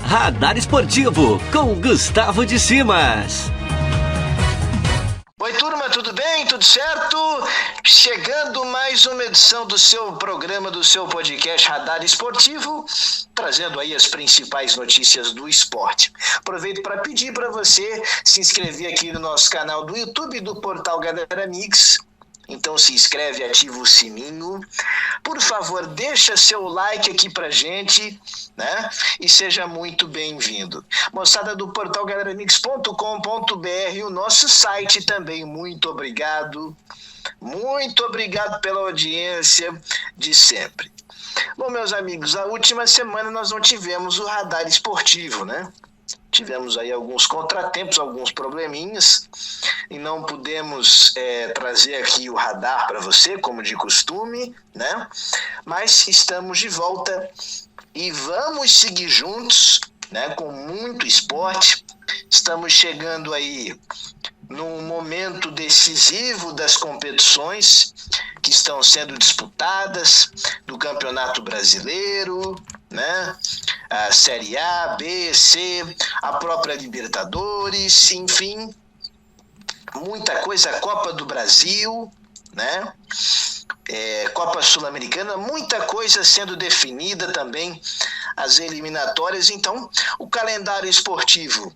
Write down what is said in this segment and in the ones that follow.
Radar Esportivo, com Gustavo de Simas. Oi, turma, tudo bem? Tudo certo? Chegando mais uma edição do seu programa, do seu podcast Radar Esportivo, trazendo aí as principais notícias do esporte. Aproveito para pedir para você se inscrever aqui no nosso canal do YouTube, do portal Galera Mix. Então se inscreve, ativa o sininho. Por favor, deixa seu like aqui pra gente, né? E seja muito bem-vindo. Moçada do portal galeramix.com.br, o nosso site também, muito obrigado. Muito obrigado pela audiência de sempre. Bom, meus amigos, a última semana nós não tivemos o Radar Esportivo, né? Tivemos aí alguns contratempos, alguns probleminhas, e não pudemos trazer aqui o radar para você, como de costume, né? Mas estamos de volta e vamos seguir juntos, né? Com muito esporte. Estamos chegando aí num momento decisivo das competições que estão sendo disputadas, do Campeonato Brasileiro, né? A Série A, B, C, a própria Libertadores, enfim, muita coisa, a Copa do Brasil, né? Copa Sul-Americana, muita coisa sendo definida também, as eliminatórias. Então, o calendário esportivo,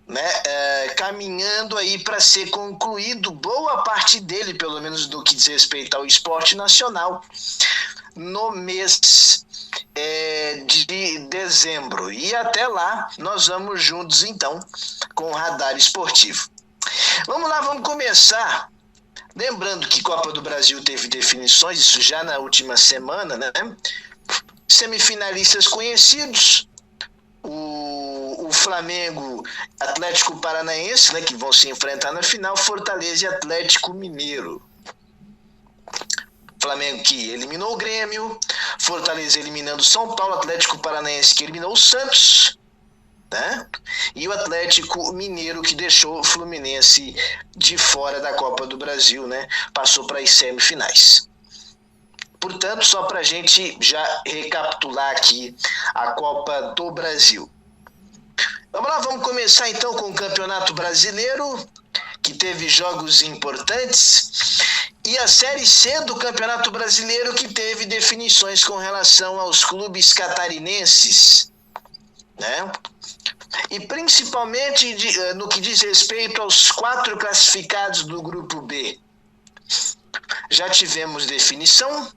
né, caminhando aí para ser concluído, boa parte dele, pelo menos do que diz respeito ao esporte nacional, no mês de dezembro. E até lá nós vamos juntos então com o Radar Esportivo. Vamos lá, vamos começar. Lembrando que Copa do Brasil teve definições, isso já na última semana, né? Semifinalistas conhecidos, o Flamengo, Atlético Paranaense, né, que vão se enfrentar na final, Fortaleza e Atlético Mineiro. Flamengo que eliminou o Grêmio, Fortaleza eliminando o São Paulo, Atlético Paranaense que eliminou o Santos, né? E o Atlético Mineiro que deixou o Fluminense de fora da Copa do Brasil, né? Passou para as semifinais. Portanto, só para a gente já recapitular aqui a Copa do Brasil. Vamos lá, vamos começar então com o Campeonato Brasileiro, que teve jogos importantes, e a Série C do Campeonato Brasileiro, que teve definições com relação aos clubes catarinenses, né? E principalmente no que diz respeito aos 4 classificados do Grupo B. Já tivemos definição: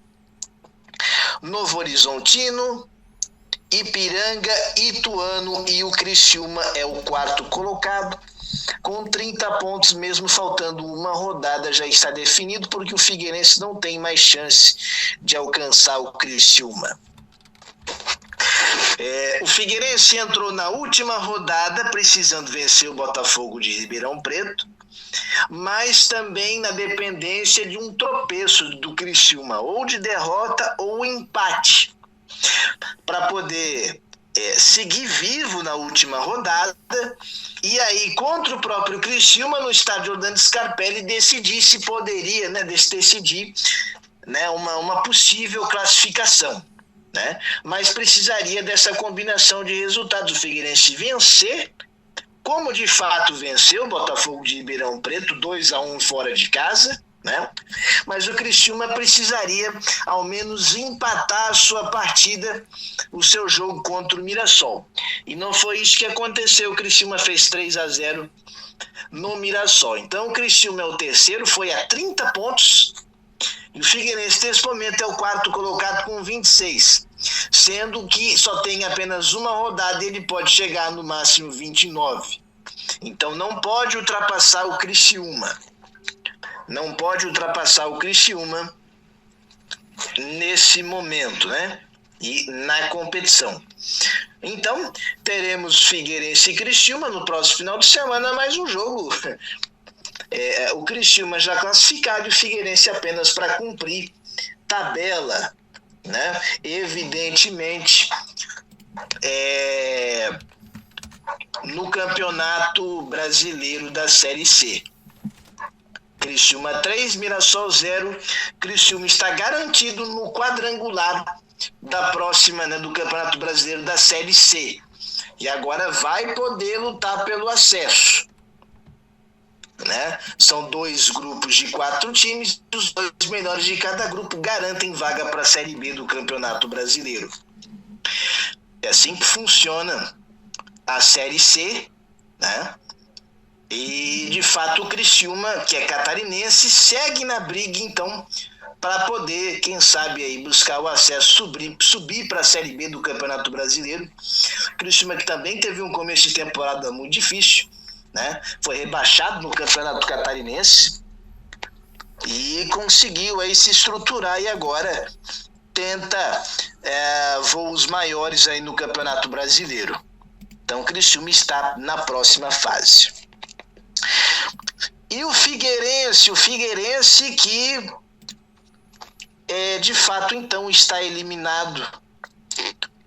Novo Horizontino, Ipiranga, Ituano e o Criciúma é o 4º colocado, com 30 pontos, mesmo faltando uma rodada, já está definido, porque o Figueirense não tem mais chance de alcançar o Criciúma. O Figueirense entrou na última rodada precisando vencer o Botafogo de Ribeirão Preto, mas também na dependência de um tropeço do Criciúma, ou de derrota ou empate, para poder seguir vivo na última rodada, e aí contra o próprio Criciúma no estádio Orlando Scarpelli decidir se poderia, né, decidir, né, uma possível classificação, né? Mas precisaria dessa combinação de resultados: o Figueirense vencer, como de fato venceu o Botafogo de Ribeirão Preto 2-1 fora de casa, né? Mas o Criciúma precisaria ao menos empatar a sua partida, o seu jogo contra o Mirassol, e não foi isso que aconteceu. O Criciúma fez 3-0 no Mirassol. Então o Criciúma é o terceiro, foi a 30 pontos, e o Figueirense nesse momento é o 4º colocado com 26, sendo que só tem apenas uma rodada e ele pode chegar no máximo 29. Então não pode ultrapassar o Criciúma. Não pode ultrapassar o Criciúma nesse momento, né? E na competição. Então, teremos Figueirense e Criciúma no próximo final de semana, mais um jogo. O Criciúma já classificado e o Figueirense apenas para cumprir tabela, né? Evidentemente, no Campeonato Brasileiro da Série C. Criciúma 3, Mirassol 0. Criciúma está garantido no quadrangular da próxima, né, do Campeonato Brasileiro da Série C. e agora vai poder lutar pelo acesso. Né? São 2 grupos de 4 times, e os 2 melhores de cada grupo garantem vaga para a Série B do Campeonato Brasileiro. É assim que funciona a Série C, né? E de fato o Criciúma, que é catarinense, segue na briga então para poder, quem sabe, aí, buscar o acesso, subir para a Série B do Campeonato Brasileiro. Criciúma que também teve um começo de temporada muito difícil, né? Foi rebaixado no Campeonato Catarinense e conseguiu aí se estruturar e agora tenta voos maiores aí no Campeonato Brasileiro. Então o Criciúma está na próxima fase. E o Figueirense que de fato então está eliminado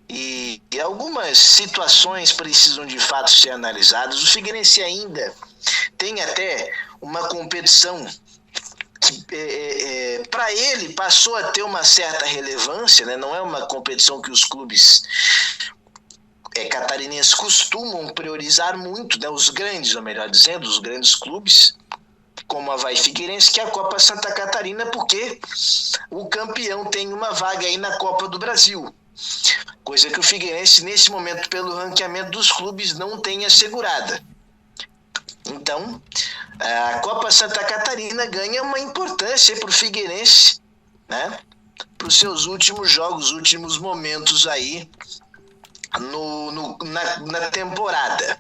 e algumas situações precisam de fato ser analisadas. O Figueirense ainda tem até uma competição que para ele passou a ter uma certa relevância, né? Não é uma competição que os clubes catarinenses costumam priorizar muito, né? Os grandes, ou melhor dizendo, os grandes clubes, como a Avaí Figueirense, que é a Copa Santa Catarina, porque o campeão tem uma vaga aí na Copa do Brasil. Coisa que o Figueirense, nesse momento, pelo ranqueamento dos clubes, não tem assegurada. Então, a Copa Santa Catarina ganha uma importância para o Figueirense, né? Para os seus últimos jogos, últimos momentos aí na temporada,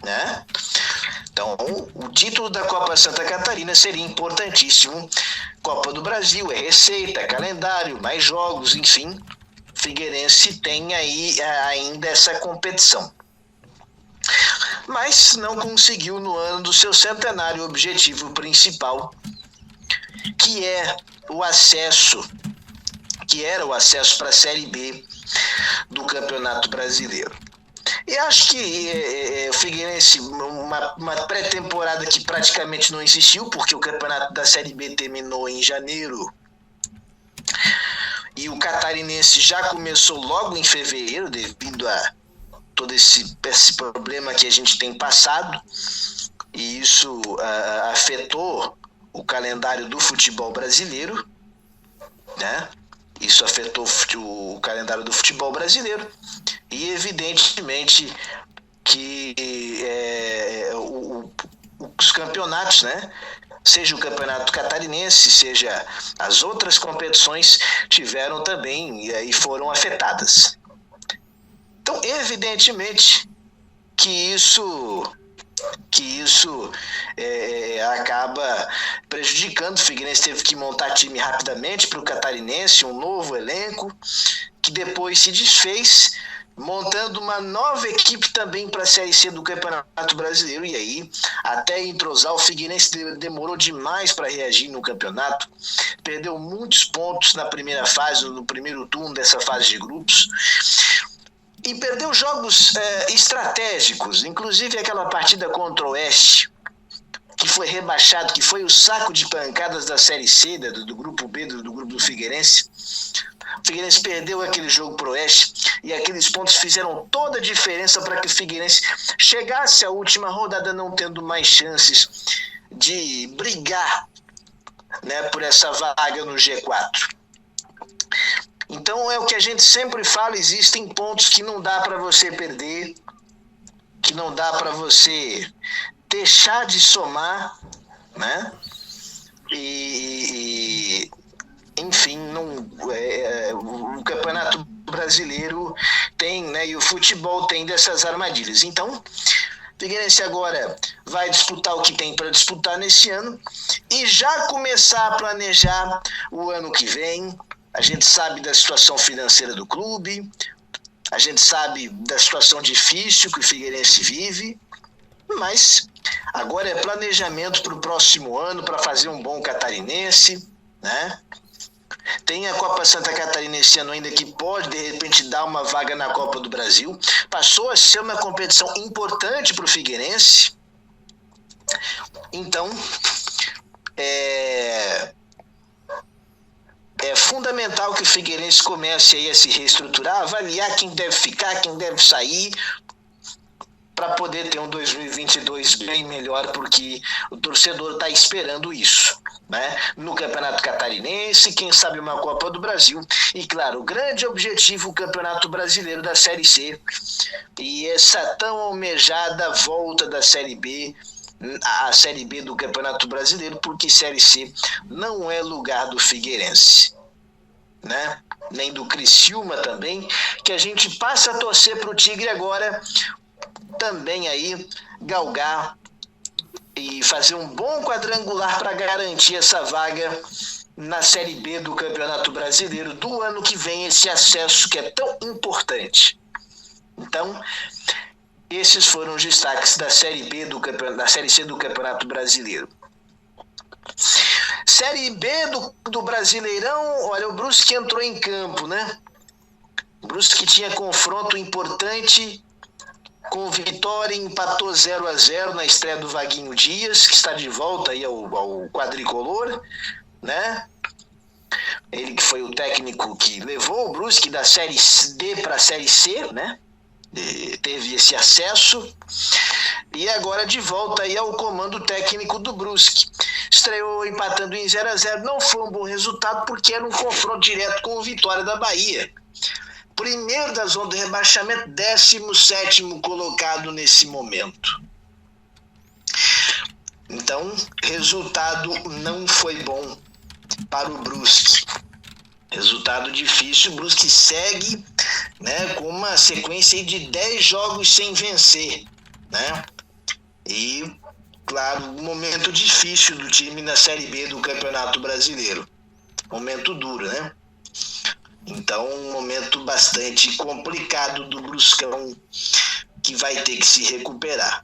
né? Então, o título da Copa Santa Catarina seria importantíssimo. Copa do Brasil é receita, é calendário, mais jogos, enfim. Figueirense tem aí ainda essa competição. Mas não conseguiu no ano do seu centenário o objetivo principal, que é o acesso, que era o acesso para a Série B do Campeonato Brasileiro. E acho que o Figueirense, uma pré-temporada que praticamente não existiu, porque o campeonato da Série B terminou em janeiro e o Catarinense já começou logo em fevereiro, devido a todo esse problema que a gente tem passado, e isso afetou o calendário do futebol brasileiro, né? Isso afetou o calendário do futebol brasileiro e evidentemente que os campeonatos, né? Seja o campeonato catarinense, seja as outras competições, tiveram também e foram afetadas. Então, evidentemente que isso acaba prejudicando. O Figueirense teve que montar time rapidamente para o Catarinense, um novo elenco, que depois se desfez, montando uma nova equipe também para a Série C do Campeonato Brasileiro. E aí, até entrosar, o Figueirense demorou demais para reagir no campeonato, perdeu muitos pontos na primeira fase, no primeiro turno dessa fase de grupos, e perdeu jogos estratégicos, inclusive aquela partida contra o Oeste, que foi rebaixado, que foi o saco de pancadas da Série C, do grupo B, do grupo do Figueirense. O Figueirense perdeu aquele jogo pro Oeste e aqueles pontos fizeram toda a diferença para que o Figueirense chegasse à última rodada não tendo mais chances de brigar, né, por essa vaga no G4. Então é o que a gente sempre fala, existem pontos que não dá para você perder, que não dá para você deixar de somar, né? E enfim, o Campeonato Brasileiro tem, né, e o futebol tem dessas armadilhas. Então, o Figueirense agora vai disputar o que tem para disputar nesse ano e já começar a planejar o ano que vem. A gente sabe da situação financeira do clube, a gente sabe da situação difícil que o Figueirense vive, mas agora é planejamento para o próximo ano, para fazer um bom catarinense, né? Tem a Copa Santa Catarina esse ano ainda, que pode de repente dar uma vaga na Copa do Brasil. Passou a ser uma competição importante para o Figueirense. Então, é fundamental que o Figueirense comece aí a se reestruturar, avaliar quem deve ficar, quem deve sair, para poder ter um 2022 bem melhor, porque o torcedor está esperando isso, né? No Campeonato Catarinense, quem sabe uma Copa do Brasil e, claro, o grande objetivo, o Campeonato Brasileiro da Série C e essa tão almejada volta da Série B, a Série B do Campeonato Brasileiro, porque Série C não é lugar do Figueirense, né? Nem do Criciúma também, que a gente passa a torcer para o Tigre agora também aí galgar e fazer um bom quadrangular para garantir essa vaga na Série B do Campeonato Brasileiro do ano que vem, esse acesso que é tão importante. Então, esses foram os destaques da Série B da Série C do Campeonato Brasileiro. Série B do Brasileirão, olha, o Brusque entrou em campo, né? O Brusque tinha confronto importante com vitória, empatou 0-0 na estreia do Vaguinho Dias, que está de volta aí ao quadricolor, né? Ele que foi o técnico que levou o Brusque da Série D para a Série C, né? Teve esse acesso e agora de volta aí ao comando técnico do Brusque. Estreou empatando em 0-0, não foi um bom resultado porque era um confronto direto com o Vitória da Bahia. Primeiro da zona de rebaixamento, 17º colocado nesse momento. Então, resultado não foi bom para o Brusque. Resultado difícil, o Brusque segue, né, com uma sequência de 10 jogos sem vencer, né? E, claro, um momento difícil do time na Série B do Campeonato Brasileiro. Momento duro, né? Então, um momento bastante complicado do Bruscão, que vai ter que se recuperar.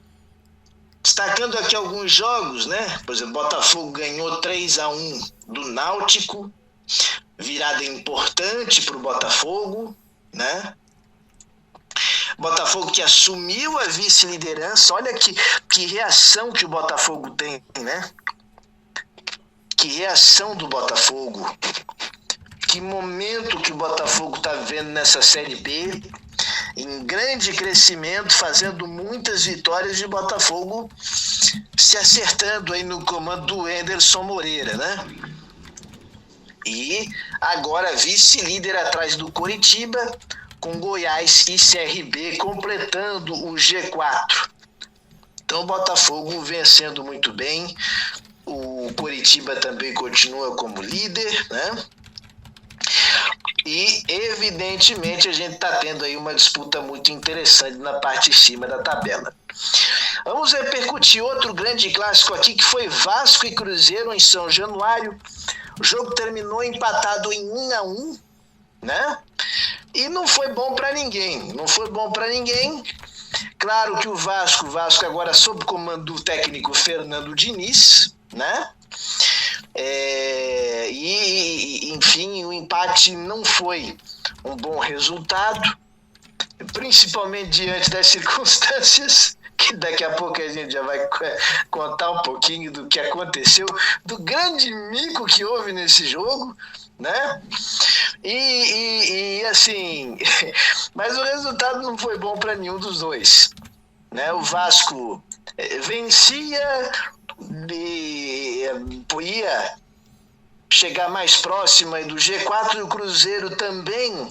Destacando aqui alguns jogos, né? Por exemplo, Botafogo ganhou 3-1 do Náutico, virada importante para o Botafogo, né? Botafogo que assumiu a vice-liderança, olha que reação que o Botafogo tem, né? Que reação do Botafogo, que momento que o Botafogo está vivendo nessa Série B, em grande crescimento, fazendo muitas vitórias de Botafogo, se acertando aí no comando do Anderson Moreira, né? E agora vice-líder atrás do Coritiba, com Goiás e CRB completando o G4. Então o Botafogo vencendo muito bem, o Coritiba também continua como líder, né? E evidentemente a gente está tendo aí uma disputa muito interessante na parte de cima da tabela. Vamos repercutir outro grande clássico aqui, que foi Vasco e Cruzeiro em São Januário. O jogo terminou empatado em 1-1, né? E não foi bom para ninguém. Não foi bom para ninguém. Claro que o Vasco agora sob comando do técnico Fernando Diniz, né? Enfim, o empate não foi um bom resultado, principalmente diante das circunstâncias, que daqui a pouco a gente já vai contar um pouquinho do que aconteceu, do grande mico que houve nesse jogo, né? Assim, mas o resultado não foi bom para nenhum dos dois, né? O Vasco vencia, ia chegar mais próxima do G4, e o Cruzeiro também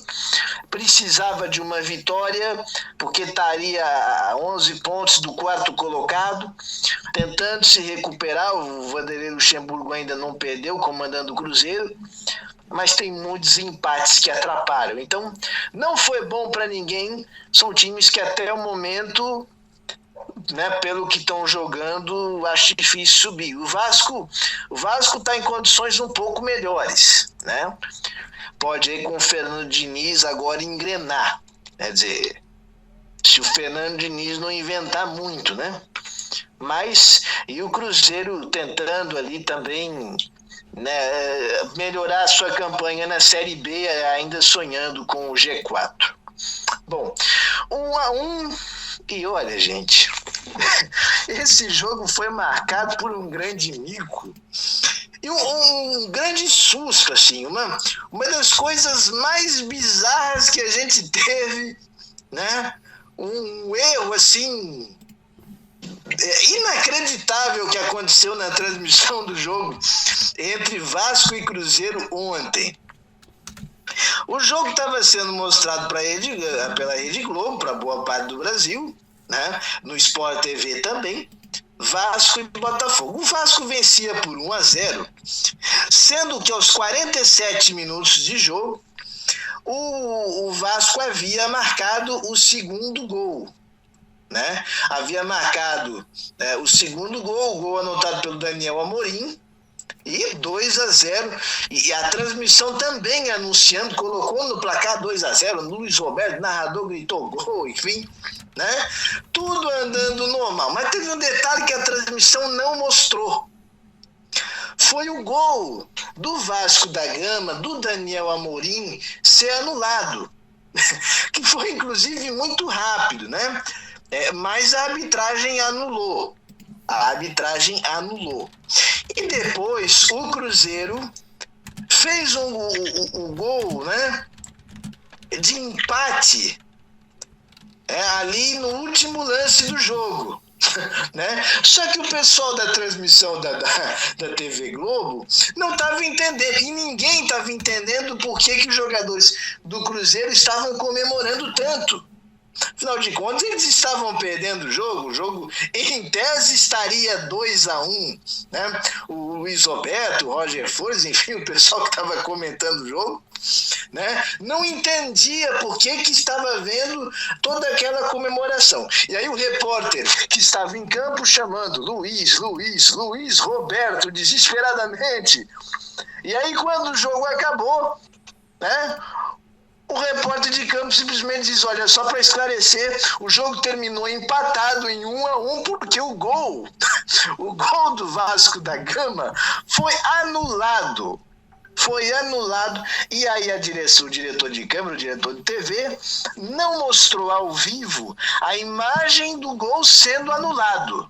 precisava de uma vitória, porque estaria a 11 pontos do quarto colocado, tentando se recuperar. O Vanderlei Luxemburgo ainda não perdeu, comandando o Cruzeiro, mas tem muitos empates que atrapalham. Então, não foi bom para ninguém. São times que até o momento, né, pelo que estão jogando, acho difícil subir. O Vasco está em condições um pouco melhores, né? Pode ir com o Fernando Diniz agora engrenar, quer dizer, se o Fernando Diniz não inventar muito, né? Mas, e o Cruzeiro tentando ali também, né, melhorar a sua campanha na Série B, ainda sonhando com o G4. Bom, 1-1, e olha, gente, esse jogo foi marcado por um grande mico e um grande susto, assim, uma das coisas mais bizarras que a gente teve, né? um erro assim inacreditável que aconteceu na transmissão do jogo entre Vasco e Cruzeiro ontem. O jogo estava sendo mostrado pela Rede Globo, para boa parte do Brasil, né? No Sport TV também, Vasco e Botafogo. O Vasco vencia por 1-0, sendo que aos 47 minutos de jogo, o Vasco havia marcado o segundo gol. Né? Havia marcado o segundo gol, o gol anotado pelo Daniel Amorim, e 2-0, e a transmissão também anunciando, colocou no placar 2-0, no Luiz Roberto, narrador gritou gol, enfim, né? Tudo andando normal, mas teve um detalhe que a transmissão não mostrou. Foi o gol do Vasco da Gama, do Daniel Amorim, ser anulado, que foi inclusive muito rápido, né? Mas a arbitragem anulou. E depois o Cruzeiro fez um gol, né, de empate ali no último lance do jogo. Né? Só que o pessoal da transmissão da TV Globo não estava entendendo, e ninguém estava entendendo por que os jogadores do Cruzeiro estavam comemorando tanto. Afinal de contas, eles estavam perdendo o jogo em tese estaria 2-1, né? O Luiz Roberto, o Roger Flores, enfim, o pessoal que estava comentando o jogo, né? Não entendia por que estava vendo toda aquela comemoração. E aí o repórter que estava em campo chamando Luiz Roberto desesperadamente. E aí quando o jogo acabou, né? O repórter de campo simplesmente diz, olha, só para esclarecer, o jogo terminou empatado em 1-1 porque o gol do Vasco da Gama foi anulado. E aí o diretor de câmera, o diretor de TV, não mostrou ao vivo a imagem do gol sendo anulado.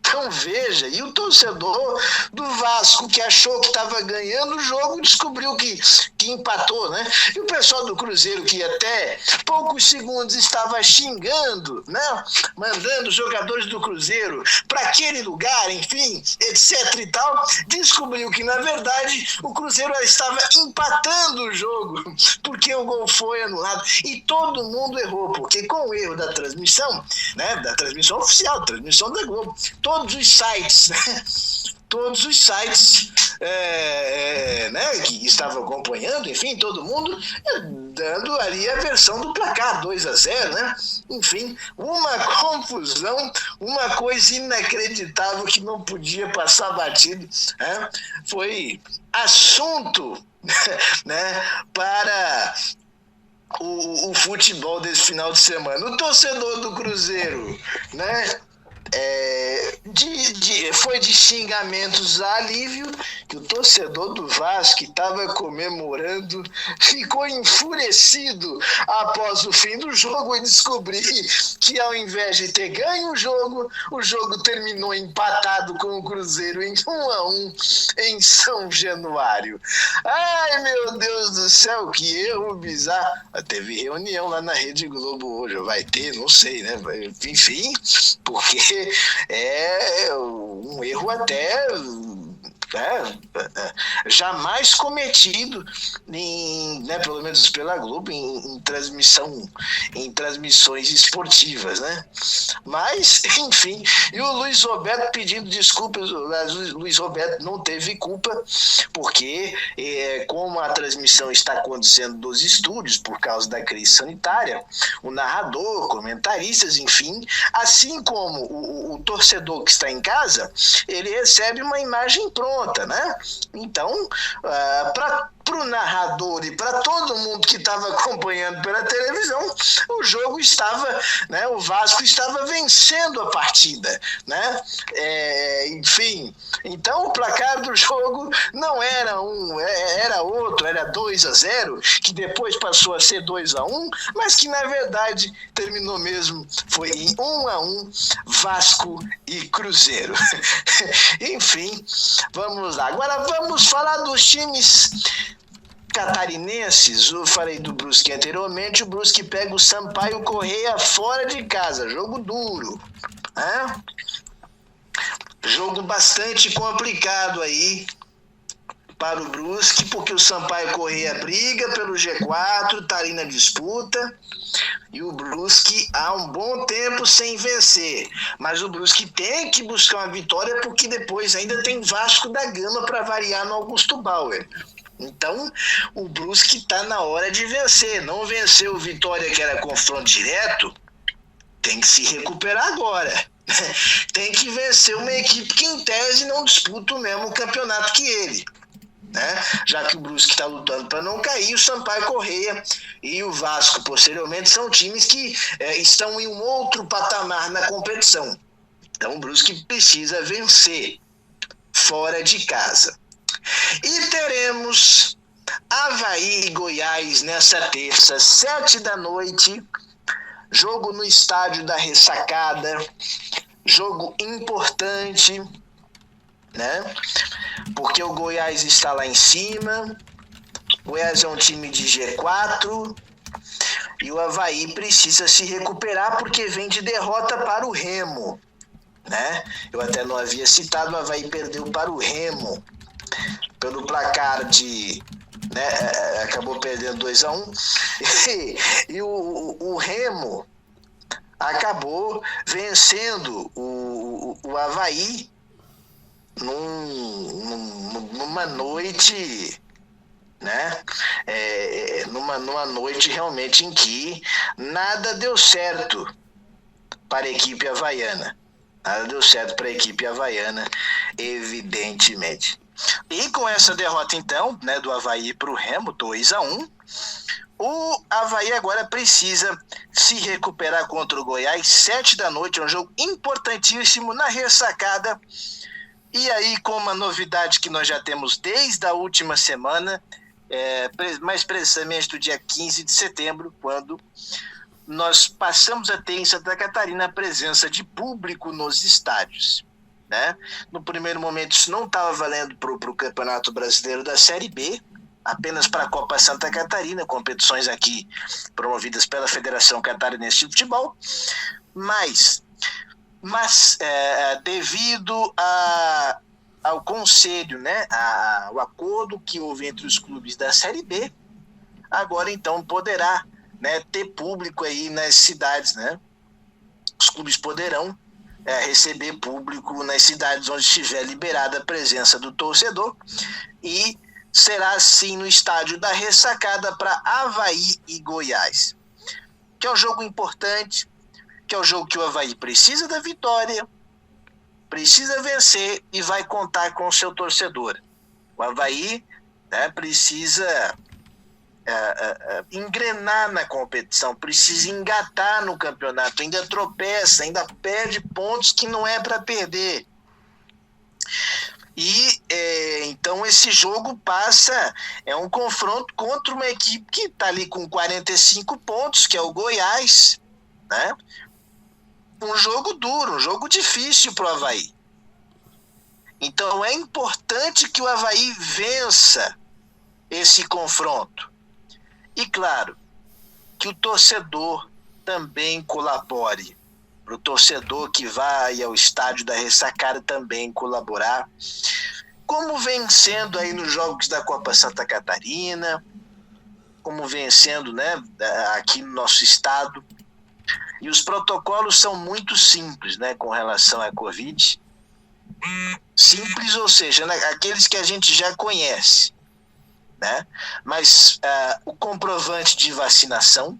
Então veja, e o torcedor do Vasco que achou que estava ganhando o jogo descobriu que empatou, né? E o pessoal do Cruzeiro que até poucos segundos estava xingando, né? Mandando os jogadores do Cruzeiro para aquele lugar, enfim, etc e tal, descobriu que na verdade o Cruzeiro estava empatando o jogo porque o gol foi anulado e todo mundo errou, porque com o erro da transmissão, né? Da transmissão oficial, da transmissão da Globo, todos os sites, né, que estavam acompanhando, enfim, todo mundo dando ali a versão do placar 2-0, né? Enfim, uma confusão, uma coisa inacreditável que não podia passar batido, né? Foi assunto, né, para o futebol desse final de semana. O torcedor do Cruzeiro, né? Foi de xingamentos a alívio, que o torcedor do Vasco, que estava comemorando, ficou enfurecido após o fim do jogo e descobrir que ao invés de ter ganho o jogo terminou empatado com o Cruzeiro em 1-1 em São Januário. Ai, meu Deus do céu, que erro bizarro. Teve reunião lá na Rede Globo hoje, vai ter, não sei, né? Enfim, porque é um erro até jamais cometido pelo menos pela Globo em transmissões esportivas, né? Mas, enfim, e o Luiz Roberto pedindo desculpas. O Luiz Roberto não teve culpa, porque como a transmissão está acontecendo dos estúdios por causa da crise sanitária, o narrador, comentaristas, enfim, assim como o torcedor que está em casa, ele recebe uma imagem pronta, né? Então, para o narrador e para todo mundo que estava acompanhando pela televisão, o jogo estava, né, o Vasco estava vencendo a partida, né? Enfim, então o placar do jogo não era era outro, era 2-0, que depois passou a ser 2-1, mas que na verdade terminou mesmo, foi em 1-1, Vasco e Cruzeiro. Enfim, vamos lá. Agora vamos falar dos times catarinenses, eu falei do Brusque anteriormente, o Brusque pega o Sampaio Corrêa fora de casa, jogo duro, né? Jogo bastante complicado aí para o Brusque, porque o Sampaio Corrêa briga pelo G4, tá ali na disputa, e o Brusque há um bom tempo sem vencer, mas o Brusque tem que buscar uma vitória, porque depois ainda tem Vasco da Gama para variar no Augusto Bauer. Então, o Brusque está na hora de vencer. Não venceu o Vitória, que era confronto direto, tem que se recuperar agora. Tem que vencer uma equipe que, em tese, não disputa o mesmo campeonato que ele, né? Já que o Brusque está lutando para não cair, o Sampaio Corrêa e o Vasco, posteriormente, são times que estão em um outro patamar na competição. Então, o Brusque precisa vencer fora de casa. E teremos Avaí e Goiás nessa terça, 7h, jogo no estádio da Ressacada, jogo importante, né? Porque o Goiás está lá em cima, o Goiás é um time de G4 e o Avaí precisa se recuperar porque vem de derrota para o Remo, né? Eu até não havia citado, o Avaí perdeu para o Remo pelo placar de, né, acabou perdendo 2-1 e o Remo acabou vencendo o Avaí numa noite, né, numa noite realmente em que nada deu certo para a equipe havaiana. Nada deu certo para a equipe havaiana, evidentemente. E com essa derrota, então, né, do Avaí para o Remo, 2-1, o Avaí agora precisa se recuperar contra o Goiás, 7h, é um jogo importantíssimo na Ressacada. E aí, com uma novidade que nós já temos desde a última semana, mais precisamente do dia 15 de setembro, quando nós passamos a ter em Santa Catarina a presença de público nos estádios, né? No primeiro momento isso não estava valendo para o Campeonato Brasileiro da Série B, apenas para a Copa Santa Catarina, competições aqui promovidas pela Federação Catarinense de Futebol, mas devido ao conselho, né, ao acordo que houve entre os clubes da Série B, agora então poderá, né, ter público aí nas cidades, né? Os clubes poderão receber público nas cidades onde estiver liberada a presença do torcedor, e será assim no estádio da Ressacada para Avaí e Goiás, que é um jogo importante, que é um jogo que o Avaí precisa da vitória, precisa vencer e vai contar com o seu torcedor. O Avaí, né, precisa engrenar na competição, precisa engatar no campeonato, ainda tropeça, ainda perde pontos que não é para perder. E então esse jogo é um confronto contra uma equipe que está ali com 45 pontos, que é o Goiás, né? Um jogo duro, um jogo difícil para o Avaí. Então é importante que o Avaí vença esse confronto. E claro, que o torcedor também colabore, para o torcedor que vai ao estádio da Ressacada também colaborar, como vem sendo aí nos jogos da Copa Santa Catarina, como vem sendo, né, aqui no nosso estado. E os protocolos são muito simples, né, com relação à Covid. Simples, ou seja, né, aqueles que a gente já conhece, né? Mas o comprovante de vacinação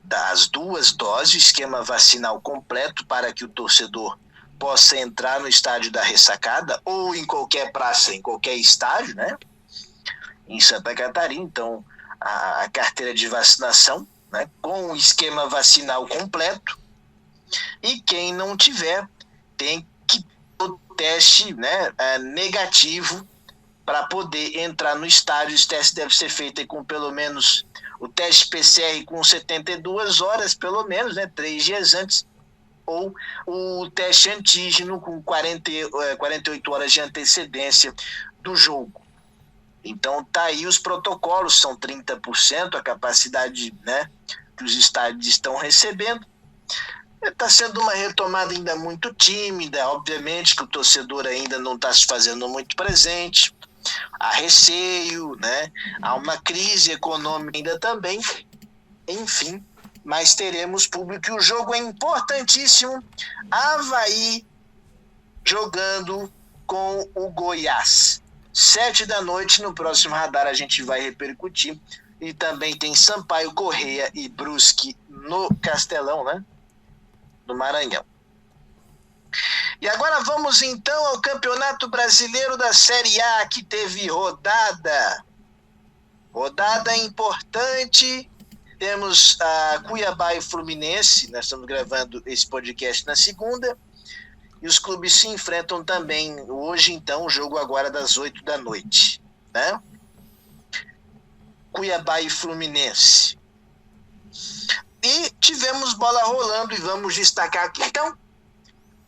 das 2 doses, esquema vacinal completo, para que o torcedor possa entrar no estádio da Ressacada ou em qualquer praça, em qualquer estádio, né, em Santa Catarina. Então a carteira de vacinação, né, com o esquema vacinal completo, e quem não tiver tem que ter o teste, né, negativo para poder entrar no estádio. Esse teste deve ser feito aí com pelo menos o teste PCR com 72 horas, pelo menos, né, 3 dias antes, ou o teste antígeno com 48 horas de antecedência do jogo. Então tá aí os protocolos, são 30% a capacidade, né, que os estádios estão recebendo. Está sendo uma retomada ainda muito tímida, obviamente que o torcedor ainda não está se fazendo muito presente, há receio, né? Há uma crise econômica ainda também, enfim, mas teremos público e o jogo é importantíssimo. Avaí jogando com o Goiás, 7 da noite, no próximo Radar a gente vai repercutir, e também tem Sampaio Corrêa e Brusque no Castelão, né? Do Maranhão. E agora vamos então ao Campeonato Brasileiro da Série A, que teve rodada importante. Temos a Cuiabá e Fluminense, nós estamos gravando esse podcast na segunda, e os clubes se enfrentam também hoje, então, o jogo agora das 8 da noite, né? Cuiabá e Fluminense. E tivemos bola rolando e vamos destacar aqui. Então,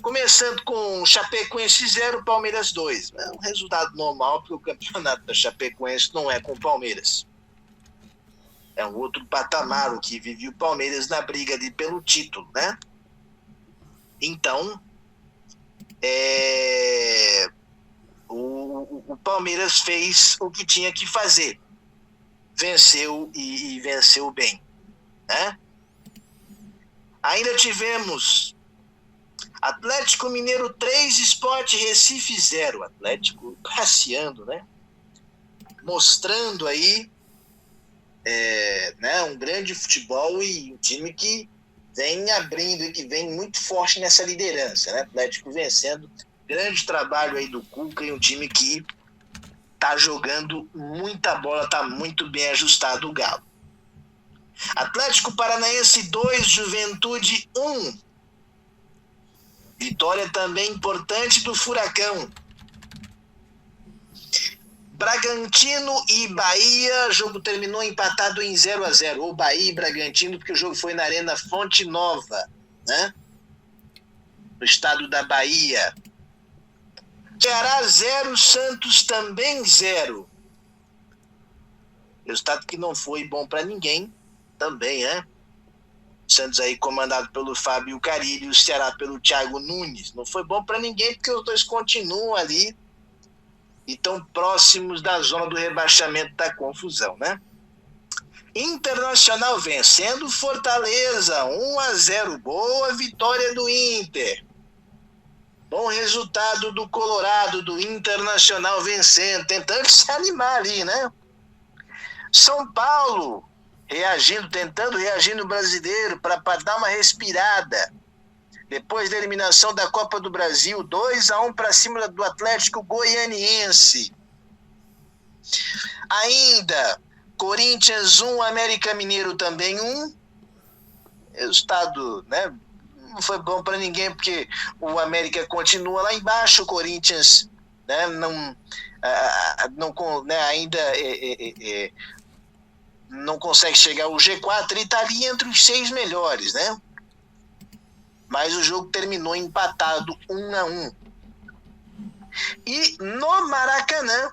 começando com Chapecoense 0, Palmeiras 2. É um resultado normal, porque o campeonato da Chapecoense não é com o Palmeiras. É um outro patamar o que vive o Palmeiras na briga ali pelo título, né? Então, o Palmeiras fez o que tinha que fazer. Venceu e venceu bem, né? Ainda tivemos Atlético Mineiro 3, Sport Recife 0. Atlético passeando, né? Mostrando aí né, um grande futebol e um time que vem abrindo e que vem muito forte nessa liderança, né? Atlético vencendo, grande trabalho aí do Cuca e um time que tá jogando muita bola, tá muito bem ajustado o Galo. Atlético Paranaense 2, Juventude 1. Vitória também importante do Furacão. Bragantino e Bahia, jogo terminou empatado em 0-0. Ou Bahia e Bragantino, porque o jogo foi na Arena Fonte Nova, né? No estado da Bahia. Ceará 0, Santos também 0. Resultado que não foi bom para ninguém também, né? Santos aí comandado pelo Fábio Carille e o Ceará pelo Thiago Nunes. Não foi bom para ninguém porque os dois continuam ali e estão próximos da zona do rebaixamento, da confusão, né? Internacional vencendo Fortaleza 1-0. Boa vitória do Inter. Bom resultado do Colorado, do Internacional vencendo, tentando se animar ali, né? São Paulo reagindo, tentando reagir no Brasileiro para dar uma respirada. Depois da eliminação da Copa do Brasil, 2-1 para cima do Atlético Goianiense. Ainda, Corinthians 1, América Mineiro também 1. Resultado, né? Não foi bom para ninguém, porque o América continua lá embaixo, o Corinthians, né, ainda não consegue chegar ao G4 e está ali entre os 6 melhores, né? Mas o jogo terminou empatado 1-1. E no Maracanã,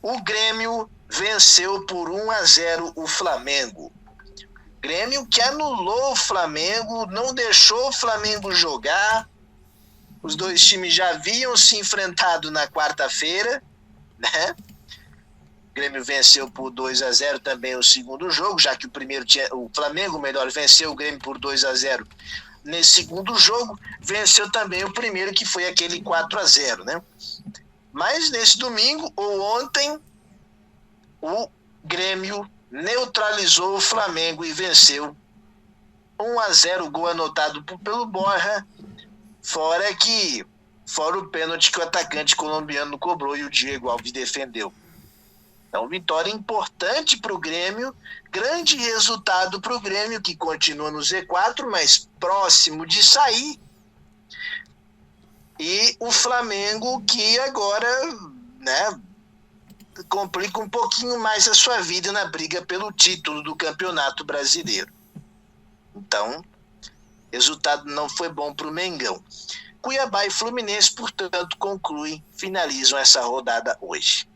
o Grêmio venceu por 1-0 o Flamengo. Grêmio que anulou o Flamengo, não deixou o Flamengo jogar. Os dois times já haviam se enfrentado na quarta-feira, né? O Grêmio venceu por 2-0 também o segundo jogo, já que o Flamengo, venceu o Grêmio por 2-0 nesse segundo jogo, venceu também o primeiro, que foi aquele 4-0, né? Mas nesse domingo, ou ontem, o Grêmio neutralizou o Flamengo e venceu 1-0, gol anotado pelo Borja, fora o pênalti que o atacante colombiano cobrou e o Diego Alves defendeu. Então, vitória importante para o Grêmio, grande resultado para o Grêmio, que continua no Z4, mas próximo de sair. E o Flamengo, que agora, né, complica um pouquinho mais a sua vida na briga pelo título do Campeonato Brasileiro. Então, resultado não foi bom para o Mengão. Cuiabá e Fluminense, portanto, finalizam essa rodada hoje.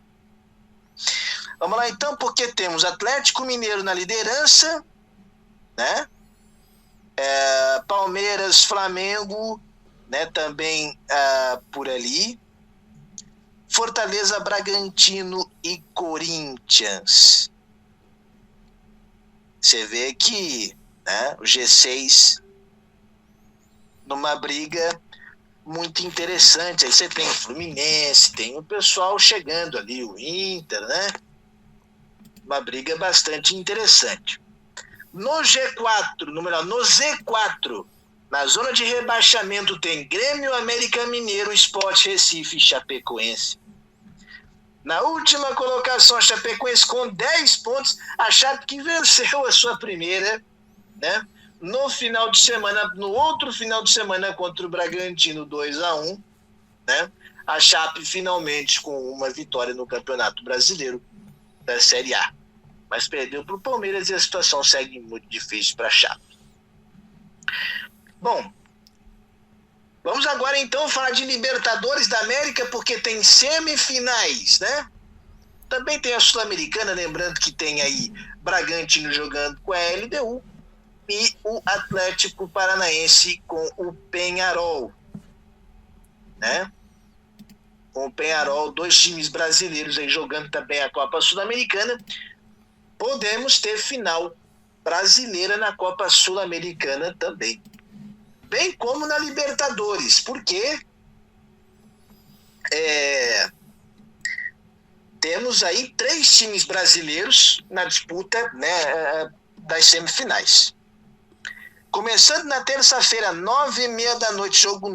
Vamos lá então, porque temos Atlético Mineiro na liderança, né? Palmeiras, Flamengo, né? Também por ali. Fortaleza, Bragantino e Corinthians. Você vê que, né, o G6 numa briga muito interessante. Aí você tem o Fluminense, tem o pessoal chegando ali, o Inter, né? Uma briga bastante interessante. No G4, no Z4, na zona de rebaixamento tem Grêmio, América Mineiro, Sport Recife e Chapecoense. Na última colocação, a Chapecoense com 10 pontos, a Chape que venceu a sua primeira, né? No final de semana, no outro final de semana contra o Bragantino 2-1, né? A Chape finalmente com uma vitória no Campeonato Brasileiro da Série A. Mas perdeu para o Palmeiras e a situação segue muito difícil para a Chape. Bom, vamos agora então falar de Libertadores da América, porque tem semifinais, né? Também tem a Sul-Americana, lembrando que tem aí Bragantino jogando com a LDU e o Atlético Paranaense com o Peñarol, né? Com o Peñarol, 2 times brasileiros aí jogando também a Copa Sul-Americana. Podemos ter final brasileira na Copa Sul-Americana também. Bem como na Libertadores, porque temos aí 3 times brasileiros na disputa, né, das semifinais. Começando na terça-feira, 9h30 da noite, jogo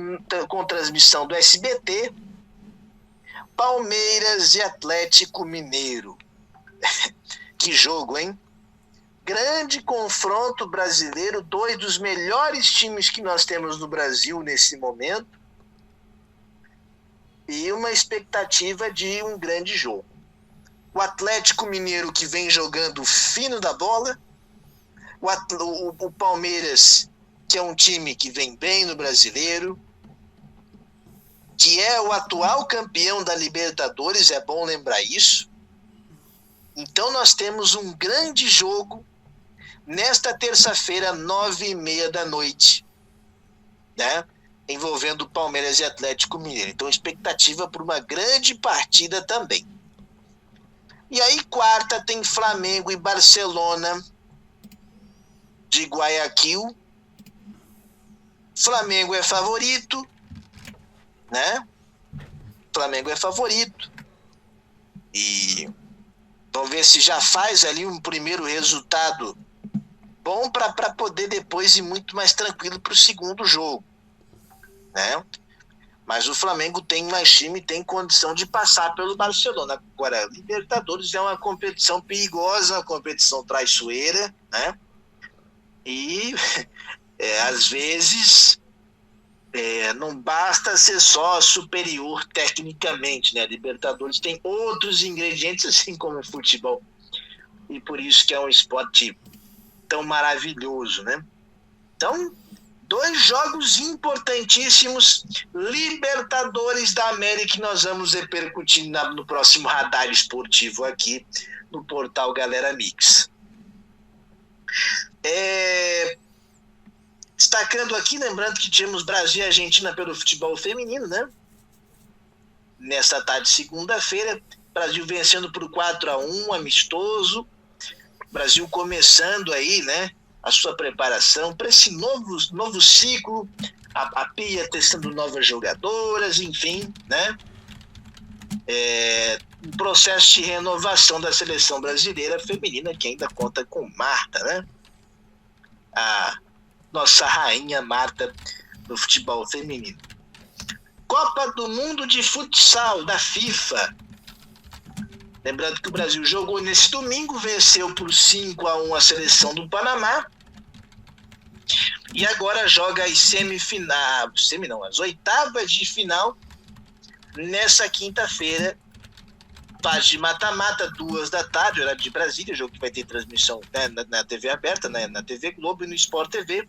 com transmissão do SBT, Palmeiras e Atlético Mineiro. Que jogo, hein? Grande confronto brasileiro, 2 dos melhores times que nós temos no Brasil nesse momento, e uma expectativa de um grande jogo. O Atlético Mineiro que vem jogando fino da bola, o Palmeiras, que é um time que vem bem no Brasileiro, que é o atual campeão da Libertadores, é bom lembrar isso. Então nós temos um grande jogo nesta terça-feira, 9h30 da noite, né? Envolvendo Palmeiras e Atlético Mineiro. Então expectativa por uma grande partida também. E aí quarta tem Flamengo e Barcelona de Guayaquil. Flamengo é favorito, né? Flamengo é favorito. E vamos ver se já faz ali um primeiro resultado bom para poder depois ir muito mais tranquilo para o segundo jogo, né? Mas o Flamengo tem mais time, tem condição de passar pelo Barcelona. Agora, Libertadores é uma competição perigosa, uma competição traiçoeira, né? E às vezes não basta ser só superior tecnicamente, né? Libertadores tem outros ingredientes, assim como o futebol. E por isso que é um esporte tão maravilhoso, né? Então, 2 jogos importantíssimos, Libertadores da América, que nós vamos repercutir no próximo radar esportivo aqui no portal Galera Mix. Destacando aqui, lembrando que tivemos Brasil e Argentina pelo futebol feminino, né? Nessa tarde de segunda-feira, Brasil vencendo por 4-1, amistoso. Brasil começando aí, né, a sua preparação para esse novo ciclo, a Pia testando novas jogadoras, enfim, né? Um processo de renovação da seleção brasileira feminina, que ainda conta com Marta, né? A nossa rainha Marta do futebol feminino. Copa do Mundo de Futsal da FIFA. Lembrando que o Brasil jogou nesse domingo, venceu por 5-1 a seleção do Panamá. E agora joga as as oitavas de final nessa quinta-feira. Fase de mata-mata, 14h, horário de Brasília, jogo que vai ter transmissão, né, na TV aberta, né, na TV Globo e no Sport TV.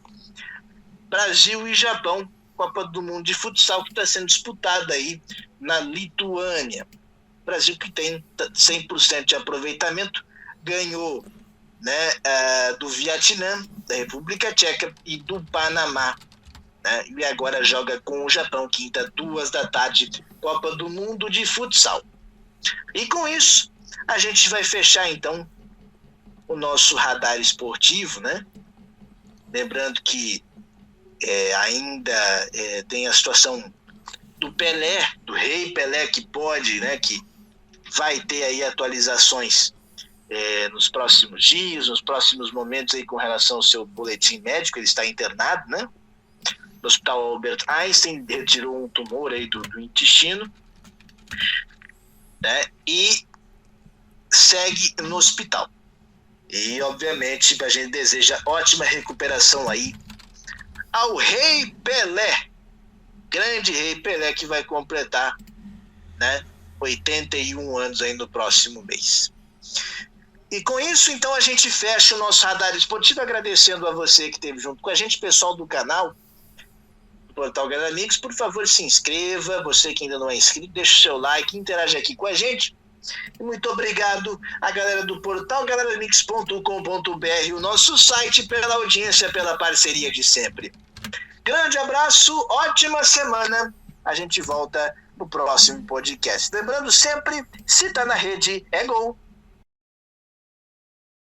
Brasil e Japão, Copa do Mundo de Futsal, que está sendo disputada aí na Lituânia. Brasil que tem 100% de aproveitamento, ganhou, né, do Vietnã, da República Tcheca e do Panamá, né, e agora joga com o Japão, quinta, 14h, Copa do Mundo de futsal. E com isso, a gente vai fechar então o nosso radar esportivo, né? Lembrando que ainda tem a situação do Pelé, do Rei Pelé, que pode, né, que vai ter aí atualizações nos próximos dias, nos próximos momentos aí com relação ao seu boletim médico. Ele está internado, né, no Hospital Albert Einstein, retirou um tumor aí do intestino, né, e segue no hospital. E, obviamente, a gente deseja ótima recuperação aí ao Rei Pelé, grande Rei Pelé, que vai completar, né, 81 anos aí no próximo mês. E com isso, então, a gente fecha o nosso radar esportivo, agradecendo a você que esteve junto com a gente, pessoal do canal do Portal Galera Mix. Por favor, se inscreva, você que ainda não é inscrito, deixa o seu like, interage aqui com a gente. E muito obrigado à galera do portal galeramix.com.br, o nosso site, pela audiência, pela parceria de sempre. Grande abraço, ótima semana. A gente volta no próximo podcast. Lembrando sempre, se tá na rede, é gol.